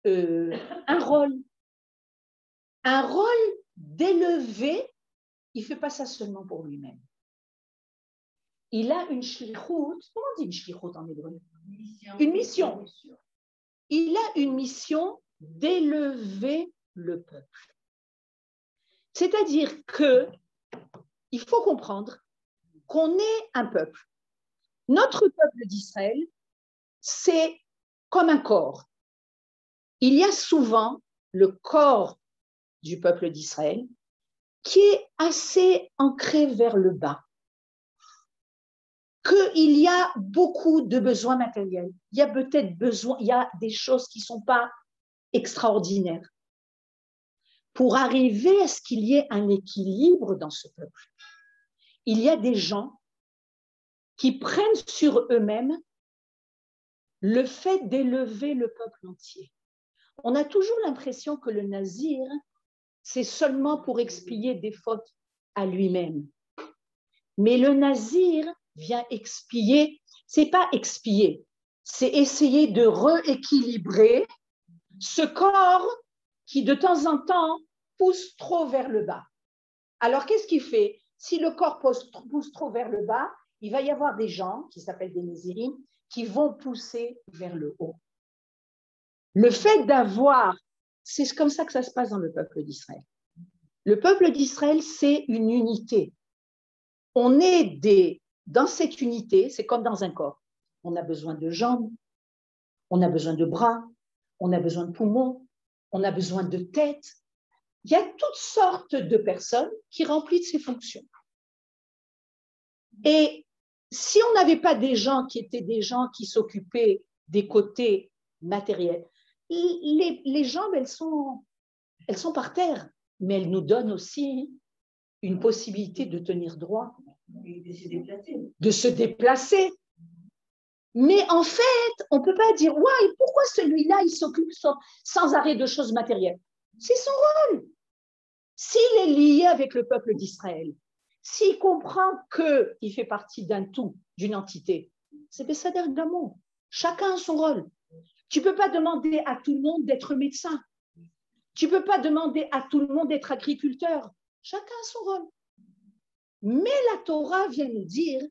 un rôle d'élever. Il ne fait pas ça seulement pour lui-même. Il a une shlichut, comment on dit une shlichut en hébreu? Une mission. Il a une mission d'élever le peuple. C'est-à-dire qu'il faut comprendre qu'on est un peuple. Notre peuple d'Israël, c'est comme un corps. Il y a souvent le corps du peuple d'Israël qui est assez ancré vers le bas. Qu'il y a beaucoup de besoins matériels. Il y a peut-être il y a des choses qui ne sont pas extraordinaires. Pour arriver à ce qu'il y ait un équilibre dans ce peuple, il y a des gens qui prennent sur eux-mêmes le fait d'élever le peuple entier. On a toujours l'impression que le nazir, c'est seulement pour expier des fautes à lui-même. Mais le nazir vient expier, c'est pas expier, c'est essayer de rééquilibrer ce corps qui de temps en temps pousse trop vers le bas. Alors qu'est-ce qu'il fait? Si le corps pousse trop vers le bas, il va y avoir des gens qui s'appellent des nazirim qui vont pousser vers le haut. Le fait d'avoir, c'est comme ça que ça se passe dans le peuple d'Israël. Le peuple d'Israël, c'est une unité. On est dans cette unité, c'est comme dans un corps. On a besoin de jambes, on a besoin de bras, on a besoin de poumons, on a besoin de tête. Il y a toutes sortes de personnes qui remplissent ces fonctions. Et si on n'avait pas des gens qui s'occupaient des côtés matériels, les jambes, elles sont par terre, mais elles nous donnent aussi une possibilité de tenir droit, de se déplacer. Mais en fait, on ne peut pas dire, ouais, pourquoi celui-là, il s'occupe sans arrêt de choses matérielles? C'est son rôle. S'il est lié avec le peuple d'Israël, s'il comprend qu'il fait partie d'un tout, d'une entité, c'est Bessader Gamon. Chacun a son rôle. Tu ne peux pas demander à tout le monde d'être médecin. Tu ne peux pas demander à tout le monde d'être agriculteur. Chacun a son rôle. Mais la Torah vient nous dire,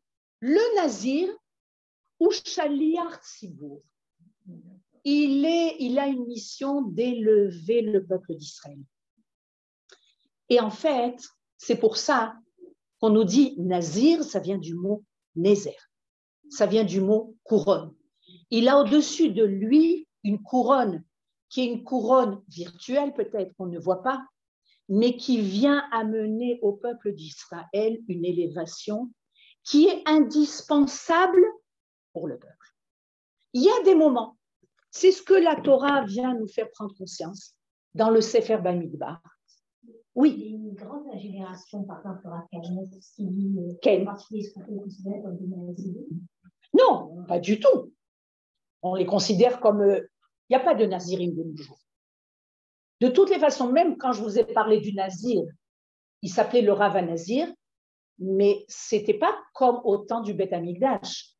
le nazir ou shaliach tzibour. il a une mission d'élever le peuple d'Israël. Et en fait, c'est pour ça qu'on nous dit Nazir, ça vient du mot Nézer. Ça vient du mot couronne. Il a au-dessus de lui une couronne, qui est une couronne virtuelle peut-être, qu'on ne voit pas, mais qui vient amener au peuple d'Israël une élévation qui est indispensable pour le peuple. Il y a des moments, c'est ce que la Torah vient nous faire prendre conscience dans le Sefer Bamidbar. Oui. Il y a une grande génération, par exemple, à Cannes, qui dit Quelle? en particulier ce qu'on peut considérer comme des nazis. Non, pas du tout. On les considère comme... Il n'y a pas de nazirim de nos jours. De toutes les façons, même quand je vous ai parlé du nazir, il s'appelait le Rav Nazir, mais ce n'était pas comme au temps du Beth Amikdash.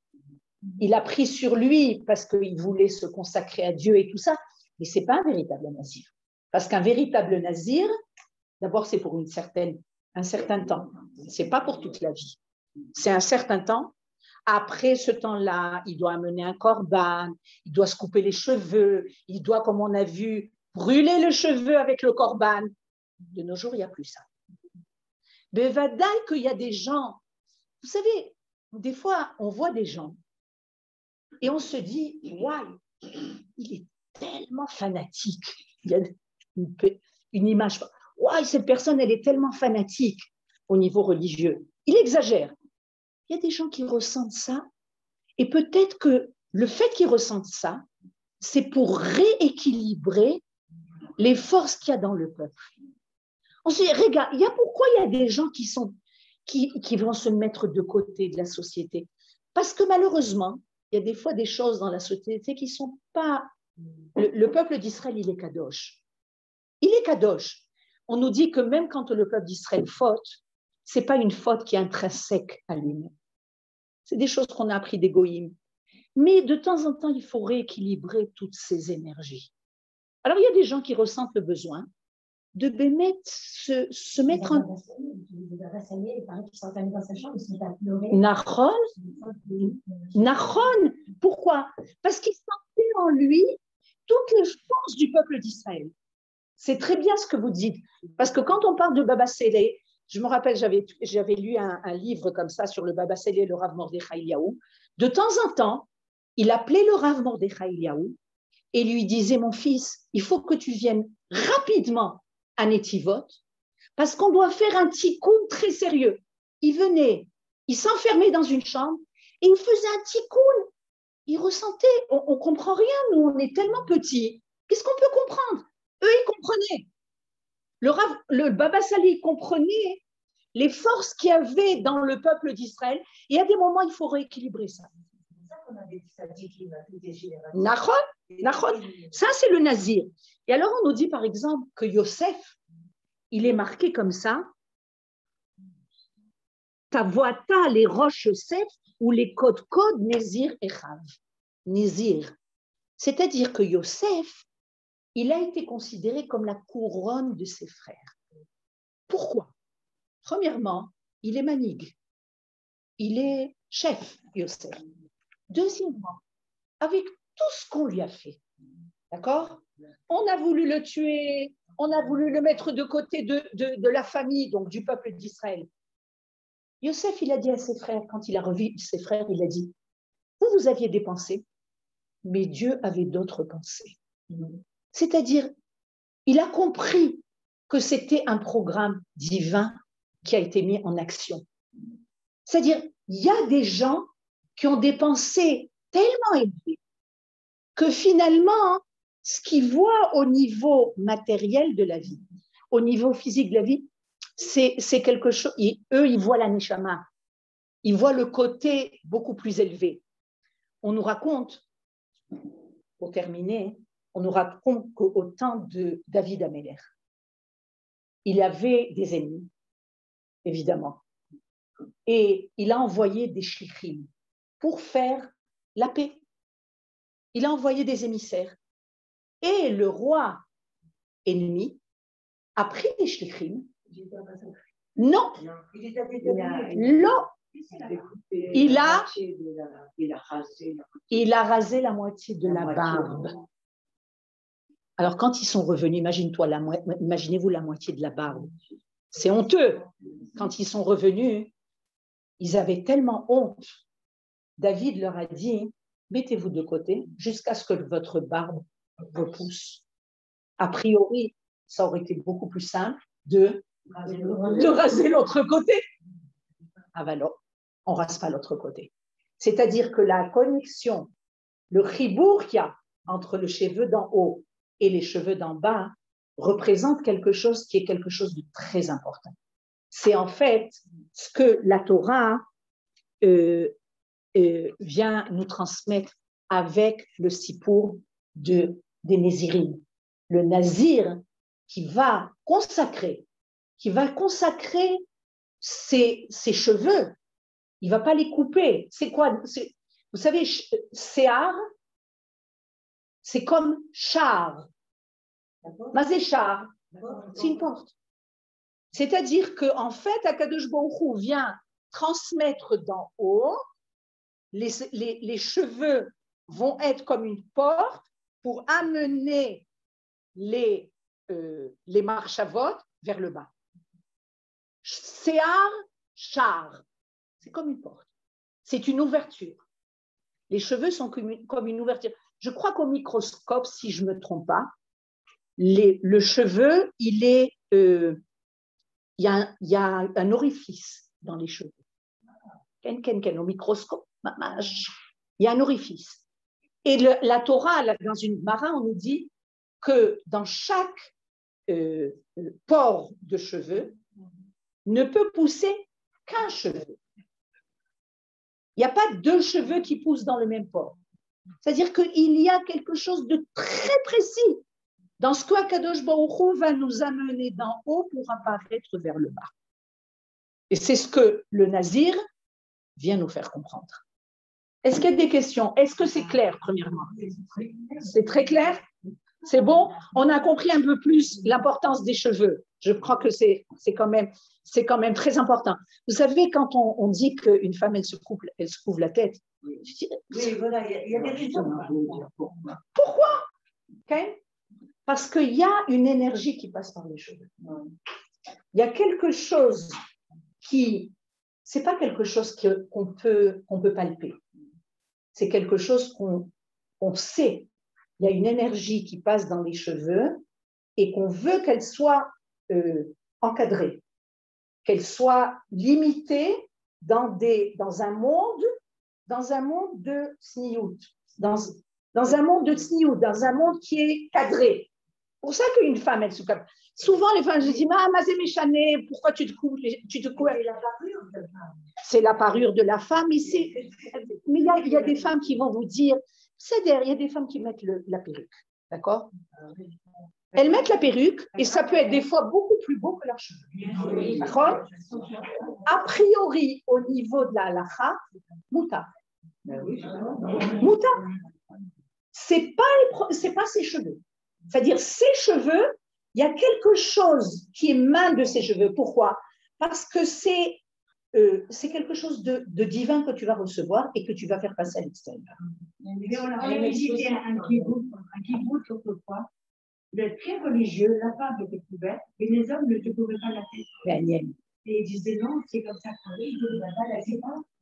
Il a pris sur lui parce qu'il voulait se consacrer à Dieu et tout ça, mais ce n'est pas un véritable nazir. Parce qu'un véritable nazir, d'abord, c'est pour un certain temps. Ce n'est pas pour toute la vie. C'est un certain temps. Après ce temps-là, il doit amener un korban, il doit se couper les cheveux, il doit, comme on a vu, brûler le cheveu avec le korban. De nos jours, il n'y a plus ça. Mais vadaï qu'il y a des gens, vous savez, des fois, on voit des gens et on se dit, waouh, il est tellement fanatique. Il y a une image, waouh, cette personne, elle est tellement fanatique au niveau religieux. Il exagère. Il y a des gens qui ressentent ça et peut-être que le fait qu'ils ressentent ça, c'est pour rééquilibrer les forces qu'il y a dans le peuple. On se dit, regarde, pourquoi il y a des gens qui vont se mettre de côté de la société? Parce que malheureusement, il y a des fois des choses dans la société qui ne sont pas... Le peuple d'Israël, il est kadosh. Il est kadosh. On nous dit que même quand le peuple d'Israël faute, ce n'est pas une faute qui est intrinsèque à lui-même. C'est des choses qu'on a appris des goïms. Mais de temps en temps, il faut rééquilibrer toutes ces énergies. Alors, il y a des gens qui ressentent le besoin de se mettre en... Nachon. Pourquoi? Parce qu'il sentait en lui toutes les forces du peuple d'Israël. C'est très bien ce que vous dites. Parce que quand on parle de Baba Sélé, je me rappelle, j'avais lu un livre comme ça sur le Baba Sélé, le Rav Mordechai Eliaou. De temps en temps, il appelait le Rav Mordechai Eliaou et lui disait, mon fils, il faut que tu viennes rapidement à Netivot, parce qu'on doit faire un tikkun très sérieux. Il venait, il s'enfermait dans une chambre et il faisait un tikkun. Il ressentait, on ne comprend rien, nous, on est tellement petits. Qu'est-ce qu'on peut comprendre? Eux, ils comprenaient. Le Baba Sali comprenait les forces qu'il y avait dans le peuple d'Israël. Et à des moments, il faut rééquilibrer ça. Nachon. Ça, c'est le nazir. Et alors, on nous dit, par exemple, que Yosef, il est marqué comme ça. Tavoata les roches Yosef ou les codes Nézir et Chav. Nézir. C'est-à-dire que Yosef, il a été considéré comme la couronne de ses frères. Pourquoi? Premièrement, il est manig. Il est chef, Yosef. Deuxièmement, avec tout ce qu'on lui a fait, d'accord? On a voulu le tuer, on a voulu le mettre de côté de la famille, donc du peuple d'Israël. Yosef, il a dit à ses frères, quand il a revu ses frères, il a dit, vous aviez des pensées, mais Dieu avait d'autres pensées. C'est-à-dire, il a compris que c'était un programme divin qui a été mis en action. C'est-à-dire, il y a des gens qui ont des pensées tellement élevées que finalement, ce qu'ils voient au niveau matériel de la vie, au niveau physique de la vie, c'est quelque chose. Eux, ils voient la neshama, ils voient le côté beaucoup plus élevé. On nous raconte, pour terminer, on nous raconte qu'au temps de David Améler, il avait des ennemis, évidemment, et il a envoyé des shlichim pour faire la paix. Il a envoyé des émissaires. Et le roi ennemi a pris des shlichim. Non. Il a Il a rasé la moitié de la barbe. Alors, quand ils sont revenus, imaginez-vous la moitié de la barbe. C'est honteux. Quand ils sont revenus, ils avaient tellement honte. David leur a dit, mettez-vous de côté jusqu'à ce que votre barbe repousse. A priori, ça aurait été beaucoup plus simple de raser l'autre côté. Ah ben non, on ne rase pas l'autre côté. C'est-à-dire que la connexion, le chibour qu'il y a entre le cheveu d'en haut et les cheveux d'en bas représente quelque chose qui est quelque chose de très important. C'est en fait ce que la Torah vient nous transmettre avec le sipour des Nézirim. Le Nazir qui va consacrer ses cheveux. Il ne va pas les couper. C'est quoi? Vous savez, séar, c'est comme char. Mazé char, c'est une porte. C'est-à-dire qu'en fait, Akadosh Baruch Hu vient transmettre d'en haut, les cheveux vont être comme une porte pour amener les marchavot vers le bas. Séar, char, c'est comme une porte. C'est une ouverture. Les cheveux sont comme une ouverture. Je crois qu'au microscope, si je ne me trompe pas, le cheveu, il y a un orifice dans les cheveux. Au microscope, il y a un orifice. Et la Torah, dans une Mara, on nous dit que dans chaque pore de cheveux ne peut pousser qu'un cheveu. Il n'y a pas deux cheveux qui poussent dans le même pore. C'est-à-dire qu'il y a quelque chose de très précis dans ce que Akadosh Baruch Hu va nous amener d'en haut pour apparaître vers le bas. Et c'est ce que le Nazir vient nous faire comprendre. Est-ce qu'il y a des questions? Est-ce que c'est clair, premièrement? C'est très clair? C'est bon? On a compris un peu plus l'importance des cheveux. Je crois que c'est quand même très important. Vous savez, quand on dit qu'une femme, elle se couvre la tête, je dirais, oui, voilà, il y a des raisons. Pourquoi? Okay? Parce qu'il y a une énergie qui passe par les cheveux. Il y a quelque chose c'est pas quelque chose qu'on peut palper. C'est quelque chose qu'on sait. Il y a une énergie qui passe dans les cheveux et qu'on veut qu'elle soit encadrée, qu'elle soit limitée dans un monde de tsniout, dans un monde de tsniout, dans un monde qui est cadré. C'est pour ça qu'une femme, elle se cadre. Souvent, les femmes, je dis, Mazé Méchané, pourquoi tu te couvres? C'est la parure de la femme, mais il y a des femmes qui vont vous dire, il y a des femmes qui mettent la perruque, d'accord? Elles mettent la perruque et ça peut être des fois beaucoup plus beau que leurs cheveux. D'accord? A priori, au niveau de la halakha, mouta. Mouta. C'est pas ses cheveux. C'est-à-dire, ses cheveux, il y a quelque chose qui émane de ses cheveux. Pourquoi? Parce que c'est quelque chose de divin que tu vas recevoir et que tu vas faire passer à l'extérieur. On a visité un kibbutz autrefois. Vous êtes très religieux, la femme était couverte et les hommes ne se couvraient pas la tête. Et ils disaient non, c'est comme ça qu'on dit,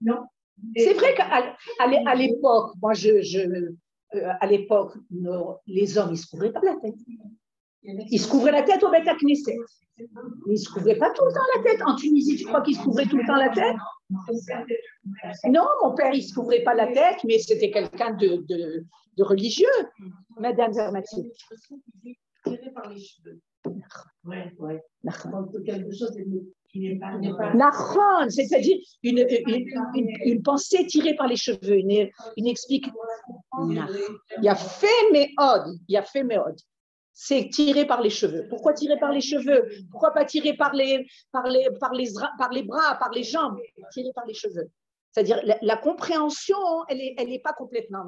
non. C'est vrai qu'à l'époque, moi, à l'époque, les hommes, ils ne se couvraient pas la tête. Ils se couvraient la tête au Beth Knesset. Ils ne se couvraient pas tout le temps la tête. En Tunisie, tu crois qu'ils se couvraient tout le temps la tête? Non, mon père, il ne se couvrait pas la tête, mais c'était quelqu'un de religieux. Madame Zermati. Tiré par les cheveux. Ouais. Quelque chose qui n'est pas. Nachon, c'est-à-dire une pensée tirée par les cheveux, une explication. Il y a fait méode. C'est tiré par les cheveux. Pourquoi tirer par les cheveux? Pourquoi pas tirer par les bras, par les jambes? Tirer par les cheveux. C'est-à-dire la compréhension, elle est pas complètement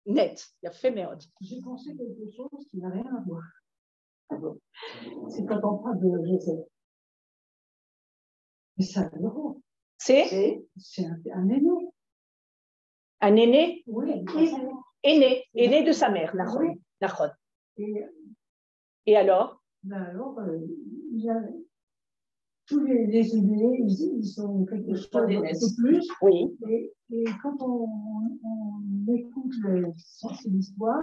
nette. Il y a fait méode. J'ai pensé quelque chose qui n'a rien à voir. C'est quand on parle de Joseph. Mais c'est un héros. C'est un héros. Un aîné? Oui, Aîné de sa mère, Nachon. Nachon. Et alors? Alors, tous les aînés, ils sont quelque chose de plus. Oui. Et quand on écoute ces histoires,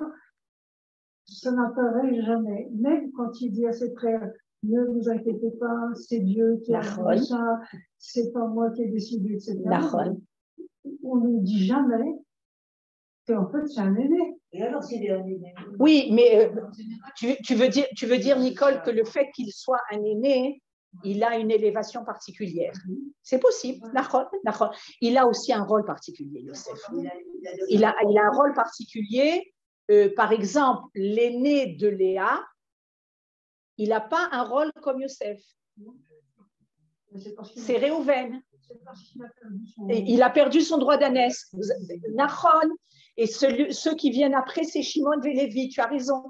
ça n'apparaît jamais. Même quand il dit à ses frères, ne vous inquiétez pas, c'est Dieu qui a fait ça, c'est pas moi qui ai décidé, etc. On ne dit jamais qu'en fait c'est un aîné. Et alors, c'est un aîné. Oui, mais tu veux dire, Nicole, que le fait qu'il soit un aîné, il a une élévation particulière. C'est possible. Il a aussi un rôle particulier, Yosef. Il a un rôle particulier. Par exemple, l'aîné de Léa, il n'a pas un rôle comme Yosef. C'est Réhouven. Il a perdu son droit d'ânesse. Nachon. Et ceux qui viennent après, c'est Shimon et Lévi. Tu as raison.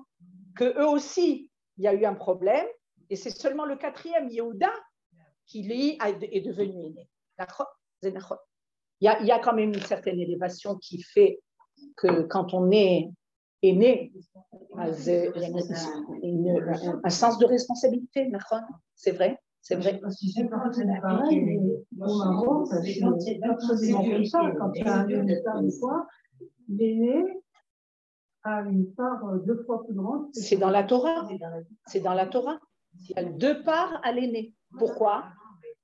Que eux aussi, il y a eu un problème. Et c'est seulement le 4e, Yehuda, qui lui est devenu aîné. Il y a quand même une certaine élévation qui fait que quand on est aîné, un sens de responsabilité. C'est vrai. C'est vrai. Parce que c'est pareil, mais au Maroc, c'est absolument comme ça. Quand il y a un héritage de quoi, l'aîné a une part 2 fois plus grande. C'est dans la Torah. C'est dans la Torah. Il y a 2 parts à l'aîné. Pourquoi?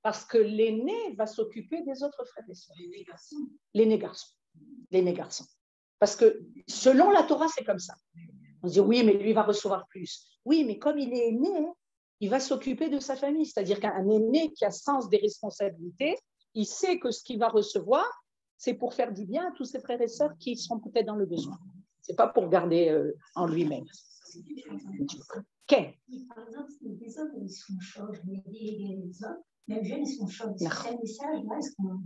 Parce que l'aîné va s'occuper des autres frères et sœurs. L'aîné garçon. Parce que selon la Torah, c'est comme ça. On se dit, oui, mais lui va recevoir plus. Oui, mais comme il est aîné, il va s'occuper de sa famille. C'est-à-dire qu'un aîné qui a sens des responsabilités, il sait que ce qu'il va recevoir, c'est pour faire du bien à tous ses frères et sœurs qui seront peut-être dans le besoin. Ce n'est pas pour garder en lui-même. Par exemple, les hommes, ils sont chauds, les hommes, même jeunes, ils sont chauds. C'est un message, là, est-ce qu'on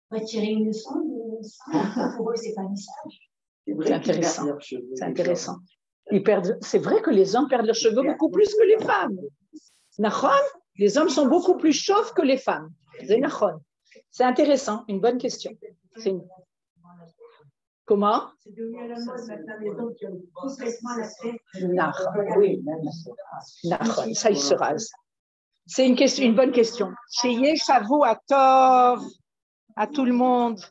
va tirer une leçon de ça? Pour eux, c'est pas un message. C'est intéressant. C'est intéressant. C'est vrai que les hommes perdent leurs cheveux beaucoup plus que les femmes. Nachon, les hommes sont beaucoup plus chauves que les femmes. C'est intéressant, une bonne question. Comment? C'est devenu à la mode maintenant, les hommes qui ont complètement la tête. Oui, ça il se rase. C'est une bonne question. Sheyeh Shavu Tov à tout le monde.